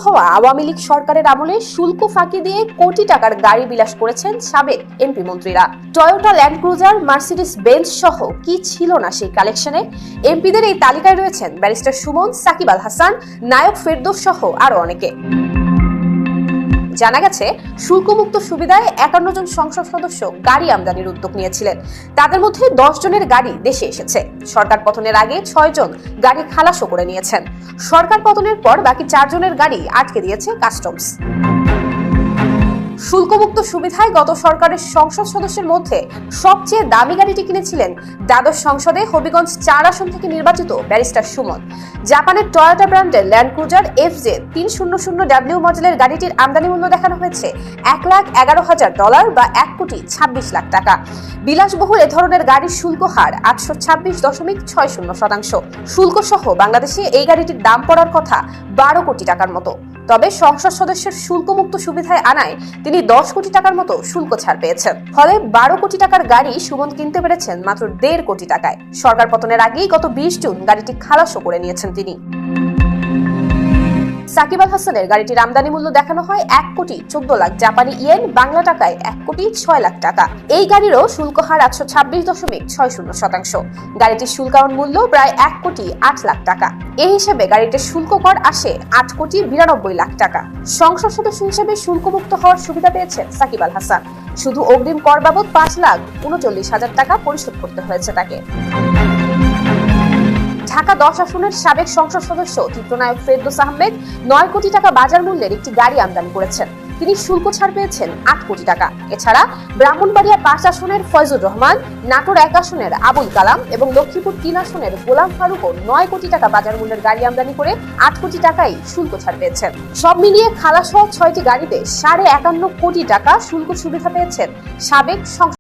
হওয়া আওয়ামী লীগ সরকারের আমলে শুল্ক ফাঁকি দিয়ে কোটি টাকার গাড়ি বিলাস করেছেন সাবেক এমপি মন্ত্রীরা। Toyota land cruiser, Mercedes Benz সহ কি ছিল না সেই কালেকশনে। এমপিদের এই তালিকায় রয়েছেন ব্যারিস্টার সুমন, সাকিব আল হাসান, নায়ক ফেরদৌস সহ আরো অনেকে। জানা গেছে, শুল্কমুক্ত সুবিধায় 51 জন সংসদ সদস্য গাড়ি আমদানির উদ্যোগ নিয়েছিলেন। তাদের মধ্যে 10 জনের গাড়ি দেশে এসেছে। সরকার পতনের আগে 6 জন গাড়ি খালাসও করে নিয়েছেন। সরকার পতনের পর বাকি 4 জনের গাড়ি আটকে দিয়েছে কাস্টমস। শুল্কমুক্ত সুবিধায় গত সরকারের সংসদ সদস্যের মধ্যে সবচেয়ে দামি গাড়িটি কিনেছিলেন দ্বাদশ সংসদে হবিগঞ্জ 4 আসন থেকে নির্বাচিত ব্যারিস্টার সুমন। জাপানের টয়োটা ব্র্যান্ডের ল্যান্ড ক্রুজার FJ 300W মডেলের গাড়িটির আমদানি মূল্য দেখানো হয়েছে $1,11,000 বা 1,26,00,000 টাকা। বিলাসবহুল এ ধরনের গাড়ির শুল্ক হার 826.60%। শুল্ক সহ বাংলাদেশে এই গাড়িটির দাম পড়ার কথা 12 কোটি টাকার মতো। তবে সংসদ সদস্যের শুল্কমুক্ত সুবিধায় আনায় তিনি 10 কোটি টাকার মতো শুল্ক ছাড় পেয়েছেন। ফলে 12 কোটি টাকার গাড়ি সুমন কিনতে পেরেছেন মাত্র 1.5 কোটি টাকায়। সরকার পতনের আগেই গত 20 জুন গাড়িটি খালাসও করে নিয়েছেন তিনি। সাকিব আল হাসানের গাড়িটির আমদানি মূল্য দেখানো হয় 1,14,00,000 জাপানি ইয়েন, বাংলা টাকায় 1,06,00,000 টাকা। এই গাড়িরও শুল্ক হার 826.60%। গাড়িটির শুল্কায়ন মূল্য প্রায় 1,08,00,000 টাকা। এই হিসেবে গাড়িটির শুল্ক কর আসে 8,92,00,000 টাকা। সংসদ সদস্য হিসেবে শুল্কমুক্ত হওয়ার সুবিধা পেয়েছেন সাকিব আল হাসান। শুধু অগ্রিম কর বাবদ 5,39,000 টাকা পরিশোধ করতে হয়েছে তাকে। ঢাকা 10 আসনের সাবেক সংসদ সদস্য চিত্রনায়ক ফেরদৌস আহমেদ 9 কোটি টাকা বাজার মূল্যের একটি গাড়ি আমদানি করেছেন। তিনি শুল্ক ছাড় পেয়েছেন 8 কোটি টাকা। এছাড়া ব্রাহ্মণবাড়িয়া 5 আসনের ফয়জুর রহমান, নাটোর 1 আসনের আবুল কালাম এবং লক্ষ্মীপুর 3 আসনের গোলাম ফারুকও 9 কোটি টাকা বাজার মূল্যের গাড়ি আমদানি করে 8 কোটি টাকাই শুল্ক ছাড় পেয়েছেন। সব মিলিয়ে খালাস হওয়া 6টি গাড়িতে 51.5 কোটি টাকা শুল্ক সুবিধা পেয়েছেন সাবেক